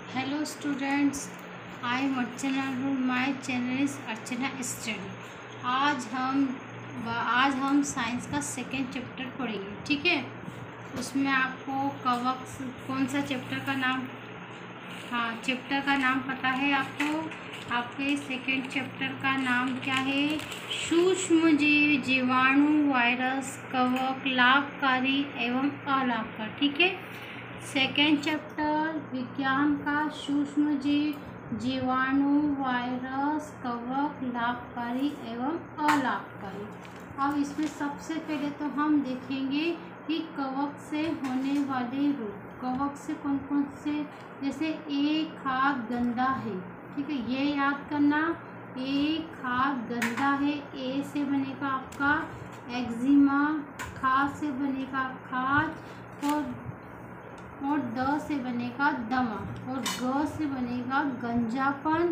Hello students, I am Archana. My channel is Archana Study. आज हम science का second chapter पढ़ेंगे, ठीक है। उसमें आपको कवक कौन सा चैप्टर का नाम, चैप्टर का नाम पता है आपको। आपके सेकेंड चैप्टर का नाम क्या है? सूक्ष्म जीव, जीवाणु, वायरस, कवक, लाभकारी एवं अलाभकारी, ठीक है। सेकेंड चैप्टर विज्ञान का सूक्ष्म जीव, जीवाणु, वायरस, कवक, लाभकारी एवं अलाभकारी। अब इसमें सबसे पहले तो हम देखेंगे कि कवक से होने वाले रोग। कवक से कौन कौन से, जैसे एक हाथ गंदा है, ठीक है, ये याद करना। एक हाथ गंदा है, ए से बनेगा आपका एक्जिमा, खा से बनेगा खाज, और द से बनेगा दमा, और ग से बनेगा गंजापन,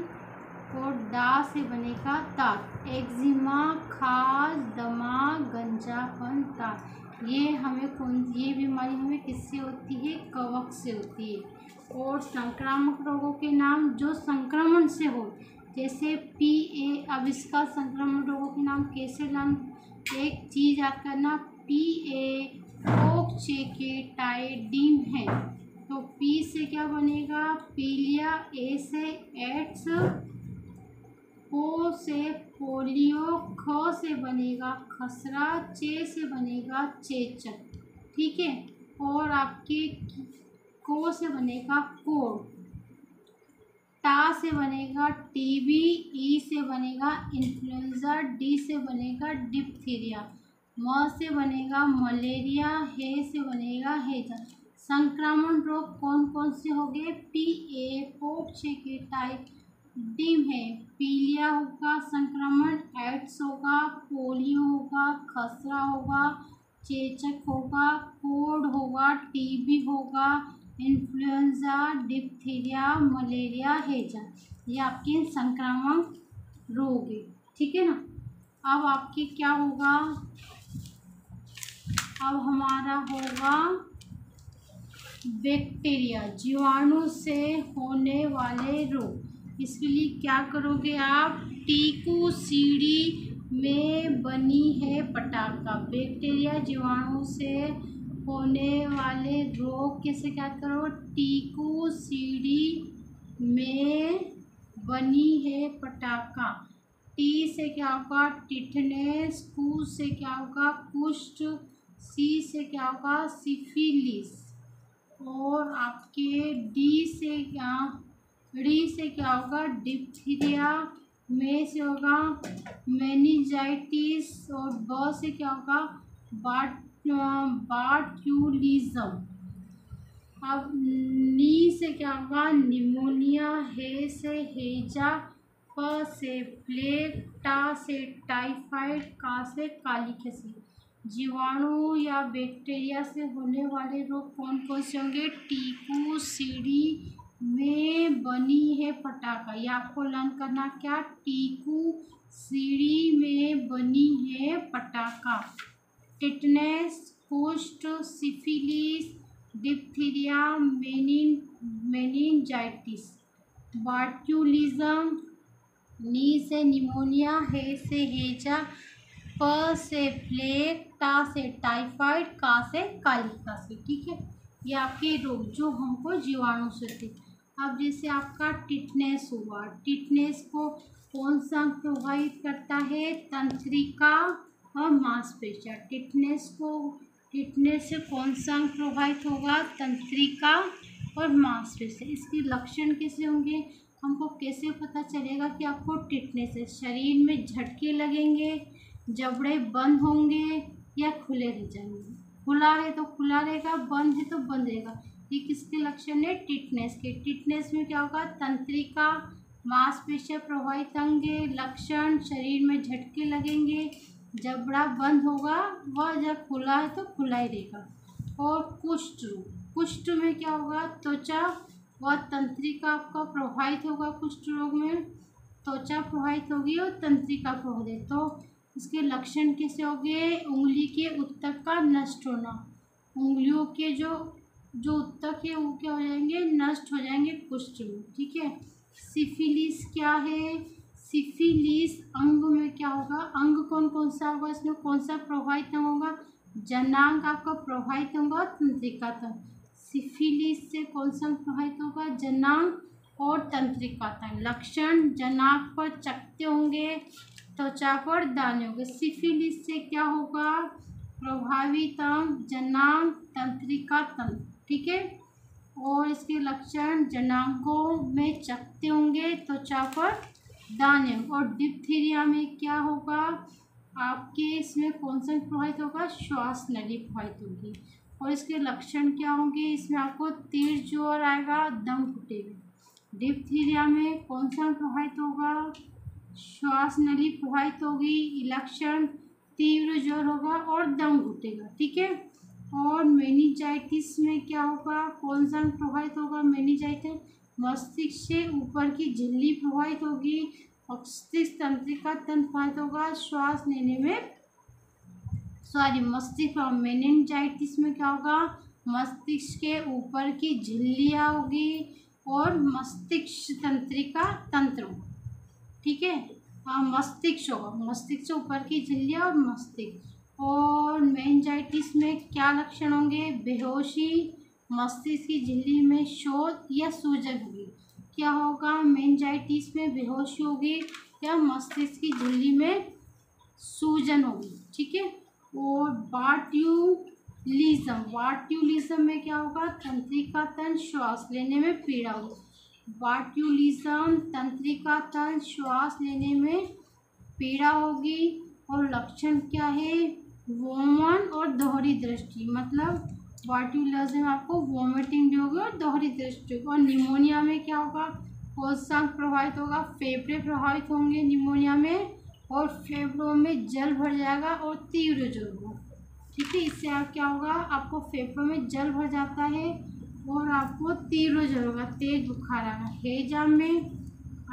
और दा से बनेगा दांत। एक्जिमा, खाज, दमा, गंजापन, दांत, ये बीमारी हमें किससे होती है? कवक से होती है। और संक्रामक रोगों के नाम जो संक्रमण से हो, जैसे PA। अब इसका संक्रमण रोगों के नाम कैसे नाम, एक चीज याद करना, PA कोक्सीडाइडिन है। तो P से क्या बनेगा? पीलिया, A से एड्स, O से पोलियो, ख से बनेगा खसरा, चे से बनेगा चेचक, ठीक है। और आपके को से बनेगा कोड़, टा से बनेगा TB, ई से बनेगा इन्फ्लुएंजा, डी से बनेगा डिप्थीरिया, म से बनेगा मलेरिया, हे से बनेगा हैजा। संक्रामक रोग कौन कौन से हो गए? PA कोक्सीडाइडिन है, पीलिया होगा संक्रमण, एड्स होगा, पोलियो होगा, खसरा होगा, चेचक होगा, कोड़ होगा, TB होगा, इन्फ्लुएंजा, डिप्थीरिया, मलेरिया, हैजा। ये आपके संक्रामक रोग है, ठीक है ना। अब आपके क्या होगा? अब हमारा होगा बैक्टीरिया, जीवाणु से होने वाले रोग। इसके लिए क्या करोगे आप? टीकू सीढ़ी में बनी है पटाखा। बैक्टीरिया, जीवाणु से होने वाले रोग कैसे क्या करो? टीकू सीढ़ी में बनी है पटाखा। टी से क्या होगा? टिटनेस, कू से क्या होगा? कुष्ठ, सी से क्या होगा? सिफिलिस, और आपके डी से क्या होगा? डिप्थीरिया, में से होगा मेनिंजाइटिस, और ब से क्या होगा? बार्ट्यूलिज्म। अब नी से क्या होगा? निमोनिया, हे से हैजा, प से प्लेग, टा से टाइफाइड, का से काली खसरा। जीवाणु या बैक्टीरिया से होने वाले रोग कौन कौन से होंगे? टीकू सीढ़ी में बनी है पटाखा, ये आपको लर्न करना क्या? टीकू सीढ़ी में बनी है पटाखा। टिटनेस, कुष्ठ, सिफिलिस, डिप्थीरिया, मेनिंजाइटिस। बार्ट्यूलिज्म, नी से निमोनिया, हे से हैजा, प से प्लेग, टा से टाइफाइड, का से काली खांसी, ठीक है। ये आपके रोग जो हमको जीवाणु से थे। अब जैसे आपका टिटनेस हुआ, टिटनेस को कौन सा प्रभावित करता है? तंत्रिका और मांसपेशियां। टिटनेस से कौन सा प्रभावित होगा? तंत्रिका और मांसपेशियां। इसके लक्षण कैसे होंगे? हमको कैसे पता चलेगा कि आपको टिटनेस है? शरीर में झटके लगेंगे, जबड़े बंद होंगे या खुले रह जाएंगे। खुला है तो खुला रहेगा, बंद है तो बंद रहेगा। ये किसके लक्षण है? टिटनेस के। टिटनेस में क्या होगा? तंत्रिका, मांसपेशियां प्रभावित होंगे। लक्षण, शरीर में झटके लगेंगे, जबड़ा बंद होगा, वह जब खुला है तो खुला ही रहेगा। और कुष्ठ रोग, कुष्ठ में क्या होगा? त्वचा व तंत्रिका आपका प्रभावित होगा। कुष्ठ रोग में त्वचा प्रभावित होगी और तंत्रिका प्रभावित। तो इसके लक्षण कैसे होंगे? उंगली के उत्तक का नष्ट होना, उंगलियों के जो जो उत्तक है वो क्या हो जाएंगे, नष्ट हो जाएंगे कुष्ठ में। ठीक है। सिफिलिस क्या है, सिफिलिस अंग में क्या होगा, अंग कौन कौन सा होगा, इसमें कौन सा प्रभावित अंग होगा, जनांग आपका प्रभावित अंग और तंत्रिका तंत्र। सिफिलिस से कौन सा प्रभावित होगा, जनांग और तंत्रिका तंत्र। लक्षण, जनांग पर चकते होंगे, त्वचा पर दाने होंगे। सिफिलिस से क्या होगा, प्रभावित अंग जनांग, तंत्रिका तंत्र। ठीक है। और इसके लक्षण, जनांगों में चकते होंगे, त्वचा पर दाने। और डिप्थीरिया में क्या होगा आपके, इसमें कौन सा प्रभावित होगा, श्वास नली प्रभावित होगी। और इसके लक्षण क्या होंगे, इसमें आपको तीव्र ज्वर आएगा, दम घुटेगा। डिप्थीरिया में कौन सा प्रभावित होगा, श्वास नली प्रभावित होगी, लक्षण तीव्र ज्वर होगा और दम घुटेगा। ठीक है। और मेनिंजाइटिस में क्या होगा, कौन सा प्रभावित होगा, मेनिंजाइटिस मस्तिष्क से ऊपर की झिल्ली प्रभावित होगी, मस्तिष्क तंत्रिका तंत्र प्रभावित होगा, श्वास लेने में मस्तिष्क। मेनिंजाइटिस में क्या होगा, मस्तिष्क के ऊपर की झिल्लियाँ होगी और मस्तिष्क तंत्रिका तंत्र। ठीक है। हाँ, मस्तिष्क होगा, मस्तिष्क से ऊपर की झिल्लियाँ और मस्तिष्क। और मेनिंजाइटिस में क्या लक्षण होंगे, बेहोशी, मस्तिष्क की झिल्ली में शोथ या सूजन होगी। क्या होगा, मेनिंजाइटिस में बेहोशी होगी या मस्तिष्क की झिल्ली में सूजन होगी। ठीक है। और बाट्यूलिज्म, बाट्यूलिज्म में क्या होगा, तंत्रिका तंत्र, श्वास लेने में पीड़ा होगी। बाट्यूलिज्म, तंत्रिका तंत्र, श्वास लेने में पीड़ा होगी। और लक्षण क्या है, वोमन और दोहरी दृष्टि। मतलब बाट्यूलिज्म में आपको वोमिटिंग भी होगी और दोहरी दृष्टि। और निमोनिया में क्या होगा, कोष्ठक प्रभावित होगा, फेफड़े प्रभावित होंगे निमोनिया में, और फेफड़ों में जल भर जाएगा और तीव्र ज्वर होगा। ठीक है। इससे आप क्या होगा, आपको फेफड़ों में जल भर जाता है और आपको तीव्र ज्वर होगा, तेज बुखार आएगा। हैजा में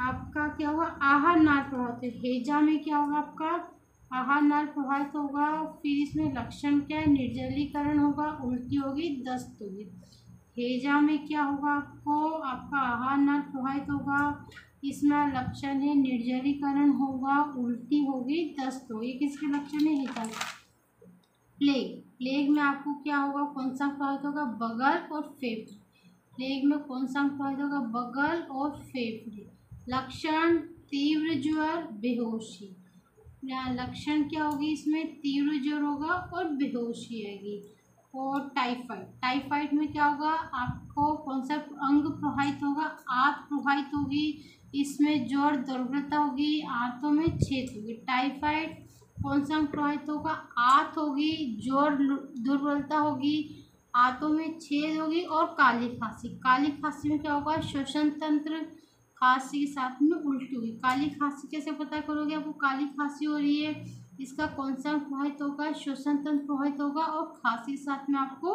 आपका क्या होगा, आहार नाल प्रभावित है। हैजा में क्या होगा, आपका आहार नाल प्रभावित होगा। फिर इसमें लक्षण क्या है, निर्जलीकरण होगा, उल्टी होगी, दस्त होगी। हैजा में क्या होगा, आपको आपका आहार नाल प्रभावित होगा। इसमें लक्षण है, निर्जलीकरण होगा, उल्टी होगी, दस्त होगी। किसके लक्षण है, हैजा। प्लेग, प्लेग में आपको क्या होगा, कौन सा प्रभावित होगा, बगल और फेफड़े। प्लेग में कौन सा प्रभावित होगा, बगल और फेफड़े। लक्षण, तीव्र ज्वर, बेहोशी। लक्षण क्या होगी, इसमें तीव्र ज्वर होगा और बेहोशी आएगी। और टाइफाइड, टाइफाइड में क्या होगा, आपको कौन सा अंग प्रभावित होगा, आंत प्रभावित होगी। इसमें ज्वर, दुर्बलता होगी, आंतों में छेद होगी। टाइफाइड कौन सा अंग प्रभावित होगा, आंत होगी, ज्वर, दुर्बलता होगी, आंतों में छेद होगी और काली खांसी। काली खांसी में क्या होगा, श्वसन तंत्र, खांसी के साथ में उल्टी होगी। काली खांसी कैसे पता करोगे आपको काली खांसी हो रही है, इसका कौन सा प्रभावित होगा, श्वसन तंत्र प्रभावित होगा और खांसी के साथ में आपको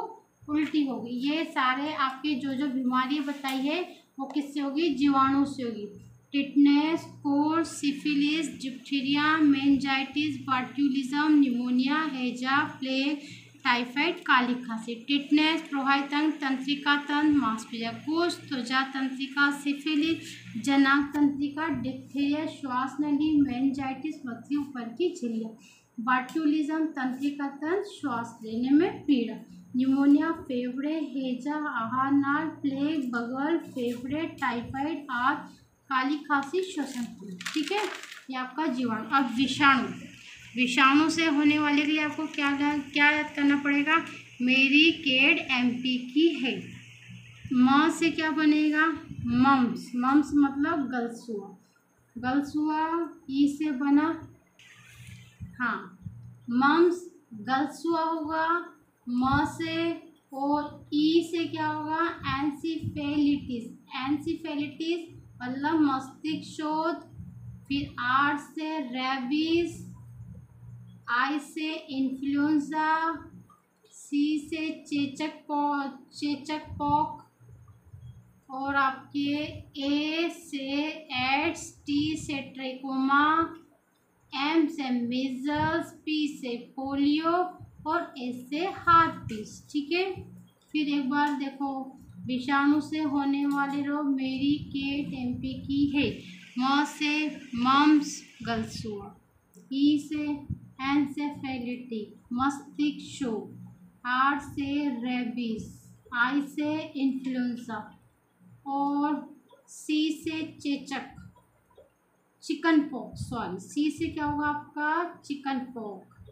उल्टी होगी। ये सारे आपके जो जो बीमारी बताई है वो किससे होगी, जीवाणु से होगी। टिटनेस, कोर्स, syphilis, diphtheria, meningitis, botulism, pneumonia, हैजा, प्लेग, टाइफाइड, काली खांसी। टिटनेस, प्रभावित अंग, तंत्रिका तंत्र, मांसपेशियाँ, कोष्ठ, त्वचा तंत्रिका, सिफिलिस, जनांग तंत्रिका, डिप्थीरिया, श्वास नली, मेनिंजाइटिस, मस्तिष्क ऊपर की झिल्लियाँ, बाट्यूलिज्म, तंत्रिका तंत्र, श्वास लेने में पीड़ा, निमोनिया, फेफड़े, हैजा, आहार नाल, प्लेग, बगल, फेफड़े, टाइफाइड, आंत, काली खांसी, श्वसन तंत्र। ठीक है। ये आपका जीवाणु। अब विषाणु, विषाणु से होने वाले के लिए आपको क्या याद करना पड़ेगा, मेरी केड एमपी की है। म से क्या बनेगा, मम्स, मम्स मतलब गलसुआ, गलसुआ ई से बना, हाँ मम्स गलसुआ होगा म से। और ई से क्या होगा, एंसीफेलिटिस, एंसीफेलिटिस मतलब मस्तिष्क शोथ। फिर आर से रेबीज, आई से इन्फ्लुएंजा, सी से चेचक पॉक, और आपके ए से एड्स, टी से ट्रैकोमा, एम से मीजल्स, पी से पोलियो और एस से हार्पिस। ठीक है। फिर एक बार देखो, विषाणु से होने वाले रोग मेरी केट एमपी की है। म से मम्स गलसुआ, ई से एन्सेफेलिटिक मस्तिष्क, आर से रेबीज, आई से इन्फ्लुएंजा और सी से चेचक चिकन पॉक्स, सॉरी सी से क्या होगा आपका chicken pox,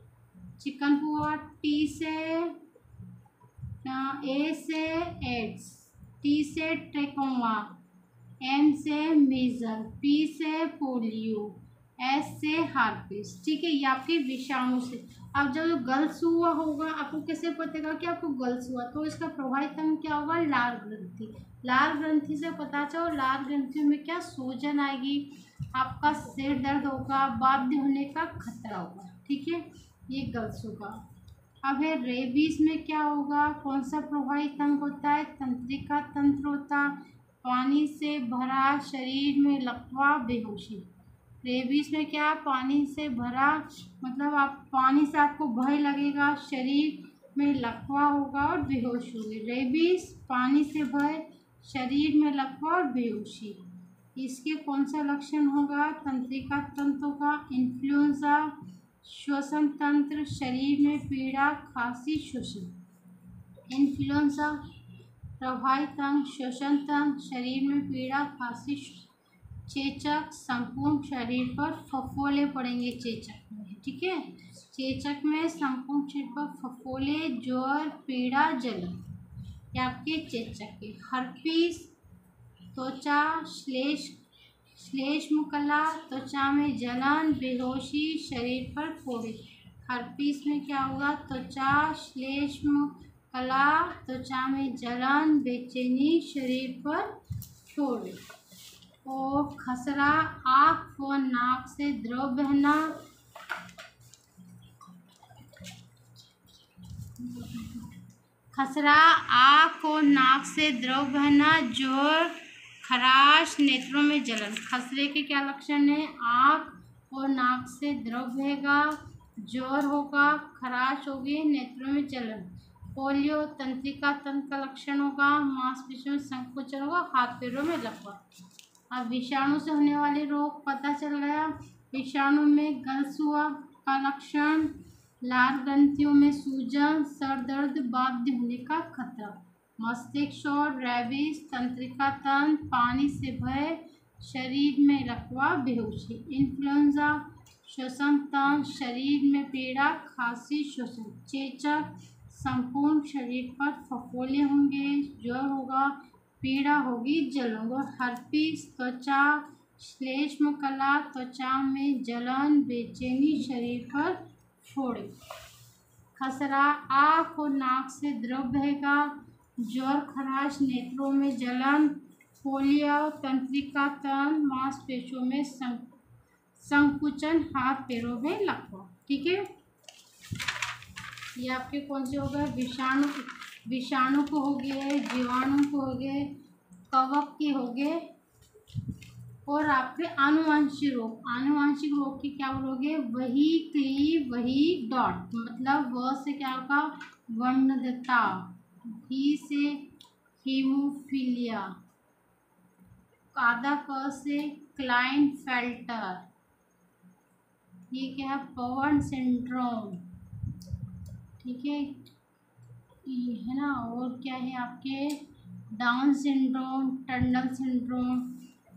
chicken pox. T से ए से एड्स, टी से ट्रेकोमा, एम से मीजल, पी से पोलियो, एस से हार्पिस। ठीक है, ये आपके विषाणु से। अब जब गल्स हुआ होगा, आपको कैसे पता चलेगा कि आपको गल्स हुआ, तो इसका प्रभावित अंग क्या होगा, लार ग्रंथि। लार ग्रंथि से पता चलो, लार ग्रंथि में क्या सूजन आएगी, आपका सिर दर्द होगा, बाध्य होने का खतरा होगा। ठीक है, ये गल्स होगा। अब है रेबीज में क्या होगा, कौन सा प्रभावित अंग होता है, तंत्रिका तंत्र होता, पानी से भरा, शरीर में लकवा, बेहोशी। रेबीज में क्या, पानी से भरा, मतलब आप पानी से आपको भय लगेगा, शरीर में लकवा होगा और बेहोश होगी। रेबीज, पानी से भय, शरीर में लकवा और बेहोशी। इसके कौन सा लक्षण होगा, तंत्रिका तंत्र का, इन्फ्लुएंजा, श्वसन तंत्र, शरीर में पीड़ा, खांसी, श्वसन। इन्फ्लुएंजा प्रभावित अंग, श्वसन तंत्र, शरीर में पीड़ा, खांसी, चेचक, संपूर्ण शरीर पर फफोले पड़ेंगे चेचक में। ठीक है, चेचक में संपूर्ण शरीर पर फफोले, ज्वर, पीड़ा, जलन, ये आपके चेचक के। हर्पीस, त्वचा, श्लेष्मकला, त्वचा में जलन, बेहोशी, शरीर पर फोड़े। हर्पीस में क्या होगा, त्वचा, श्लेष्मकला, त्वचा में जलन, बेचैनी, शरीर पर फोड़े। और खसरा, आँख व नाक से द्रव बहना, खसरा, आँख और नाक से द्रव बहना, जोर, खराश, नेत्रों में जलन। खसरे के क्या लक्षण है, आँख और नाक से द्रव बहेगा, जोर होगा, खराश होगी, नेत्रों में जलन। पोलियो, तंत्रिका तंत्र का लक्षण होगा, मांसपेशियों में संकुचन होगा, हाथ पैरों में लकवा। अब विषाणु से होने वाले रोग पता चल गया। विषाणु में गलसुआ का लक्षण, लार ग्रंथियों में सूजन, सर दर्द, बाध्य होने का खतरा। मस्तिष्क और रेबीज, तंत्रिका तंत्र, पानी से भय, शरीर में लकवा, बेहोशी। इन्फ्लुएंजा, श्वसन तंत्र, शरीर में पीड़ा, खांसी, श्वसन। चेचक, संपूर्ण शरीर पर फफोले होंगे, ज्वर होगा, पीड़ा होगी, जलन। और हर्पीस, त्वचा, श्लेष्मकला, त्वचा में जलन, बेचैनी, शरीर पर फोड़े। खसरा, आँख और नाक से द्रव बहेगा, ज्वर, खराश, नेत्रों में जलन। पोलियो, तंत्रिका तंत्र, मांसपेशियों में संकुचन, हाथ पैरों में लकवा। ठीक है, ये आपके कौन से हो गए, विषाणु को हो गए, जीवाणु को हो गए, कवक के हो गए, और आपके आनुवंशिक रोग। आनुवंशिक रोग के क्या बोलोगे, वही क्लीव, वही डॉट, मतलब व से क्या होगा, वर्णदता, ही से हीमोफीलिया, आधा क से क्लाइनफेल्टर, ये क्या है, पवन सिंड्रोम। ठीक है, ये है ना, और क्या है आपके, डाउन सिंड्रोम, टंडन सिंड्रोम।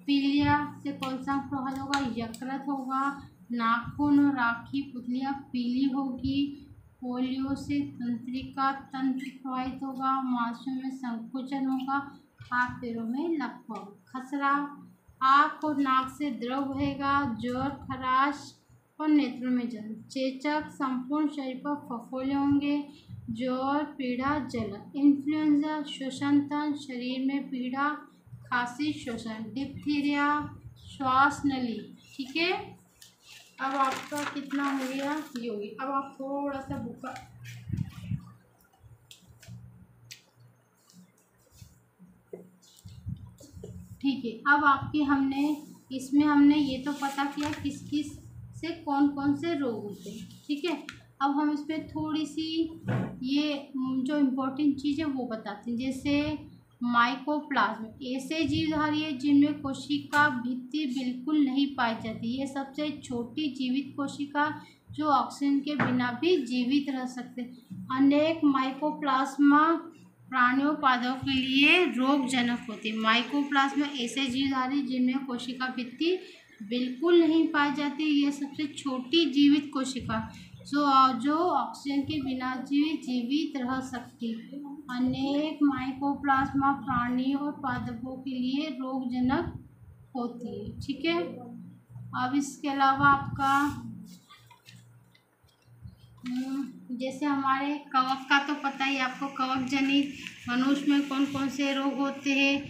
पीलिया से कौन सा प्रभावित होगा, यकृत होगा, नाखून और राखी पुतलियाँ पीली होगी। पोलियो से तंत्रिका तंत्र प्रभावित होगा, मांसों में संकुचन होगा, हाथ पैरों में लकवा। खसरा, आँख और नाक से द्रव बहेगा, ज्वर, खराश और नेत्रों में जलन। चेचक, संपूर्ण शरीर पर फफोले होंगे, ज्वर, पीड़ा, जलन। इन्फ्लुएंजा, श्वसन तंत्र, शरीर में पीड़ा, खांसी, श्वसन। डिप्थीरिया, श्वास नली। ठीक है, अब आपका कितना हो गया, ये होगी। अब आप थोड़ा सा बुका, ठीक है, अब आपके इसमें हमने ये तो पता किया किस किस से कौन कौन से रोग होते हैं। ठीक है, अब हम इस पर थोड़ी सी ये जो इम्पोर्टेंट चीज़ है वो बताते हैं। जैसे माइकोप्लाज्म ऐसे जीवधारी है जिनमें कोशिका भित्ति बिल्कुल नहीं पाई जाती। ये सबसे छोटी जीवित कोशिका जो ऑक्सीजन के बिना भी जीवित रह सकते। अनेक माइकोप्लाज्मा प्राणियों पादों के लिए रोगजनक होती है। माइकोप्लाज्मा ऐसे जीवधारी जिनमें कोशिका भित्ति बिल्कुल नहीं पाई जाती। ये सबसे छोटी जीवित कोशिका जो ऑक्सीजन के बिना जीवित रह सकती। अनेक माइकोप्लाज्मा प्राणियों और पादपों के लिए रोगजनक होती है। ठीक है, अब इसके अलावा आपका जैसे हमारे कवक का तो पता ही आपको, कवक जनित मनुष्य में कौन कौन से रोग होते हैं।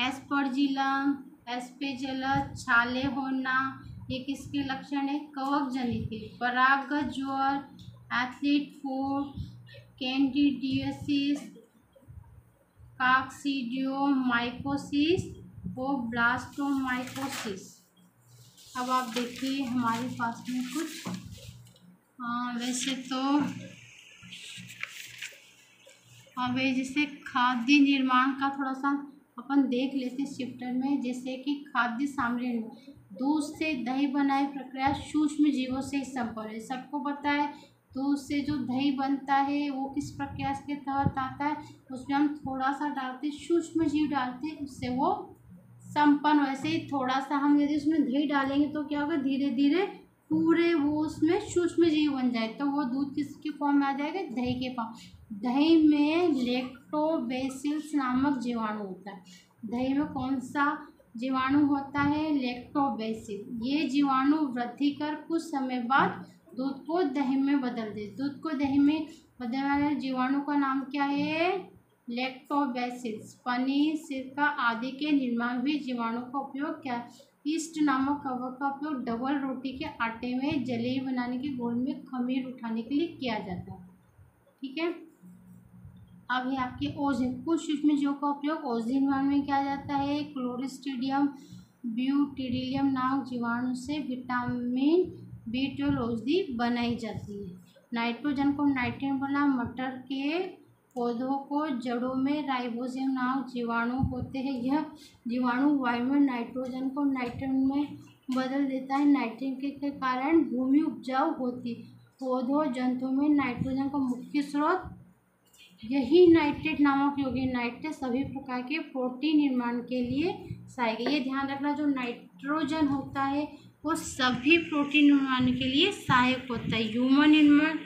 एस्परजिलम, एस्पेजलस, छाले होना, ये किसके लक्षण है, कवक जनित है। परागत ज्वर, एथलीट फूट, कैंडिडियासिस, काकसीडियोमाइकोसिस और ब्लास्टोमाइकोसिस। अब आप देखिए हमारे पास में कुछ वैसे तो अब जैसे खाद्य निर्माण का थोड़ा सा अपन देख लेते हैं इस चैप्टर में। जैसे कि खाद्य सामग्री, दूध से दही बनाई प्रक्रिया सूक्ष्म जीवों से संपन्न है। सबको पता है दूध से जो दही बनता है वो किस प्रक्रिया के तहत आता है, उसमें हम थोड़ा सा डालते हैं, सूक्ष्म जीव डालते हैं, उससे वो संपन्न। वैसे ही थोड़ा सा हम यदि उसमें दही डालेंगे तो क्या होगा, धीरे धीरे पूरे वो उसमें सूक्ष्म जीव बन जाए, तो वो दूध किसके फॉर्म में आ जाएगा, दही के फॉर्म। दही में लैक्टोबैसिलस नामक जीवाणु होता है। दही में कौन सा जीवाणु होता है, लैक्टोबैसिल। ये जीवाणु वृद्धि कर कुछ समय बाद दूध को दही में बदल दे। दूध को दही में बदलने वाले जीवाणु का नाम क्या है, लैक्टोबैसिलस। पनीर, सिरका आदि के निर्माण भी जीवाणु का उपयोग क्या, ईस्ट नामक कवक का उपयोग डबल रोटी के आटे में जलेबी बनाने के घोल में खमीर उठाने के लिए किया जाता है। ठीक है, अब है आपके ओजिन। कुछ सूक्ष्म जीवों का उपयोग ओजिन निर्माण में किया जाता है। क्लोरिस्ट्रीडियम ब्यूटेरियम नामक जीवाणु से विटामिन B12 औषधि बनाई जाती है। नाइट्रोजन को नाइट्रेट बना, मटर के पौधों को जड़ों में राइबोसोम नामक जीवाणु होते हैं। यह जीवाणु वायु में नाइट्रोजन को नाइट्रेट में बदल देता है। नाइट्रेट के कारण भूमि उपजाऊ होती है। पौधों जंतुओं में नाइट्रोजन का मुख्य स्रोत यही नाइट्रेट नामक यौगिक। नाइट्रेट सभी प्रकार के प्रोटीन निर्माण के लिए सहायक है। ये ध्यान रखना, जो नाइट्रोजन होता है वो सभी प्रोटीन निर्माण के लिए सहायक होता है। ह्यूमन निर्माण,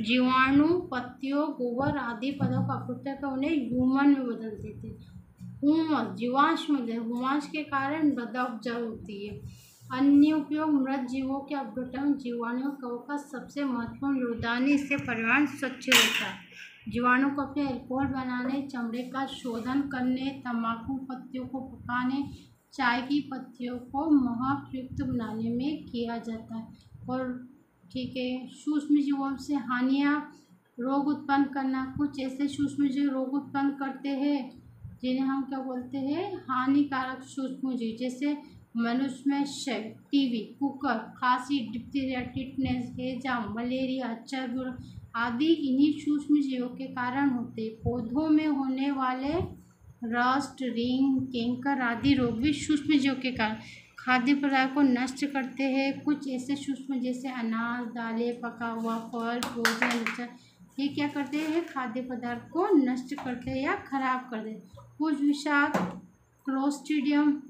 जीवाणु पत्तियों, गोबर आदि पदार्थों का अपघटन कर उन्हें ह्यूमन में बदल देते हैं। हुमस, जीवांश में हुमांश के कारण मृदा उपजाऊ होती है। अन्य उपयोग, मृत जीवों के अपघटन, जीवाणु कवक का सबसे महत्वपूर्ण योगदान है, इससे पर्यावरण स्वच्छ रहता है। जीवाणु को अपने अल्कोहल बनाने, चमड़े का शोधन करने, तंबाकू पत्तियों को पकाने, चाय की पत्तियों को महक युक्त बनाने में किया जाता है। और ठीक है, सूक्ष्म जीवों से हानियाँ, रोग उत्पन्न करना। कुछ ऐसे सूक्ष्म जीव रोग उत्पन्न करते हैं जिन्हें हम क्या बोलते हैं, हानिकारक सूक्ष्म जीव। जैसे मनुष्य में क्षय, टीबी, कुकर, खांसी, डिप्थीरिया, टिटनेस, हैजा, मलेरिया, अच्चा आदि इन्हीं सूक्ष्म जीवों के कारण होते हैं। पौधों में होने वाले रस्ट, रिंग, कैंकर आदि रोग भी सूक्ष्म जीवों के कारण खाद्य पदार्थ को नष्ट करते हैं। कुछ ऐसे सूक्ष्म जैसे अनाज, दालें, पका हुआ फल, भोजन, ये क्या करते हैं, खाद्य पदार्थ को नष्ट करते हैं या खराब कर देते हैं। कुछ विषाक्त क्लोस्ट्रीडियम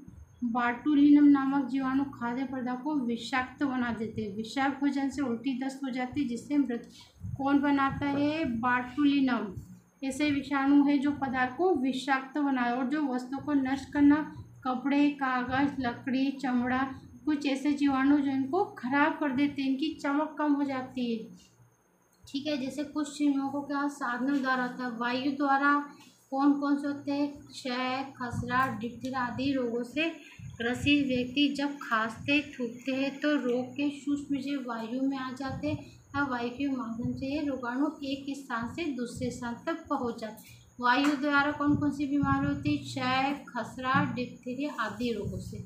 बाटुलिनम नामक जीवाणु खाद्य पदार्थ को विषाक्त बना देते हैं। विषाक्त भोजन से उल्टी दस्त हो जाती है, जिससे मृत्यु। कौन बनाता है, बाटुलिनम। ऐसे विषाणु है जो पदार्थ को विषाक्त बनाए और जो वस्तु को नष्ट करना, कपड़े, कागज, लकड़ी, चमड़ा। कुछ ऐसे जीवाणु जो इनको खराब कर देते हैं, इनकी चमक कम हो जाती है। ठीक है, जैसे कुछ जीवों को क्या साधनों द्वारा होता है, वायु द्वारा। कौन कौन से होते हैं, क्षय, खसरा, डिप्थीरिया आदि रोगों से ग्रसित व्यक्ति जब खांसते थूकते हैं तो रोग के सूक्ष्म जीव वायु में आ जाते हैं। अब वायु के माध्यम से ये रोगाणु एक स्थान से दूसरे स्थान तक पहुंच जाते हैं। वायु द्वारा कौन कौन सी बीमारी होती है, क्षय, खसरा, डिप्थीरिया आदि रोगों से।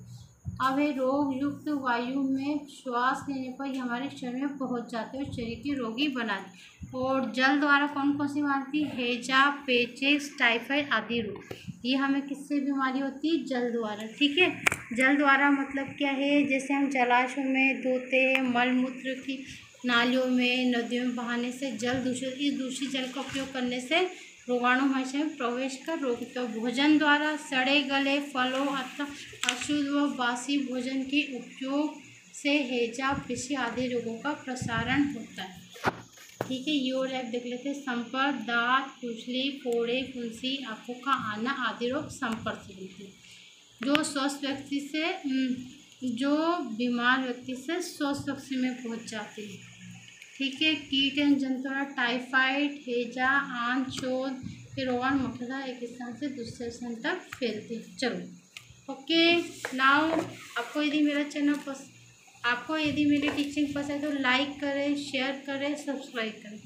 अब ये रोग युक्त वायु में श्वास लेने पर ही हमारे शरीर में पहुंच जाते हैं और शरीर की रोगी बना देते। और जल द्वारा कौन कौन सी बीमारी होती है? हैजा, पेचिस, टाइफाइड आदि रोग। ये हमें किससे बीमारी होती है? जल द्वारा। ठीक है, जल द्वारा मतलब क्या है? जैसे हम जलाशयों में धोते हैं, मल मूत्र की नालियों में, नदियों में बहाने से जल दूषित, इस दूषित जल का उपयोग करने से रोगाणु हमारे में प्रवेश कर रोग। तो भोजन द्वारा सड़े गले फलों अथवा अशुद्ध व बासी भोजन के उपयोग से हैजा, पेशी आदि रोगों का प्रसारण होता है। ठीक है, ये और ऐप देख लेते हैं। संपर्क, दांत, खुजली, फोड़े, फुंसी, आंखों का आना आदि रोग संपर्क से होते हैं। जो स्वस्थ व्यक्ति से जो बीमार व्यक्ति से स्वस्थ व्यक्ति में पहुंच जाते हैं। ठीक है, कीट एवं जंतु टाइफाइड, हैजा, आंत, चोद के रोगाणु मुख्यतः एक स्थान से दूसरे स्थान तक फैलते हैं। चलो ओके, नाउ आपको यदि मेरा चैनल आपको यदि मेरी टीचिंग पसंद है तो लाइक करें, शेयर करें, सब्सक्राइब करें।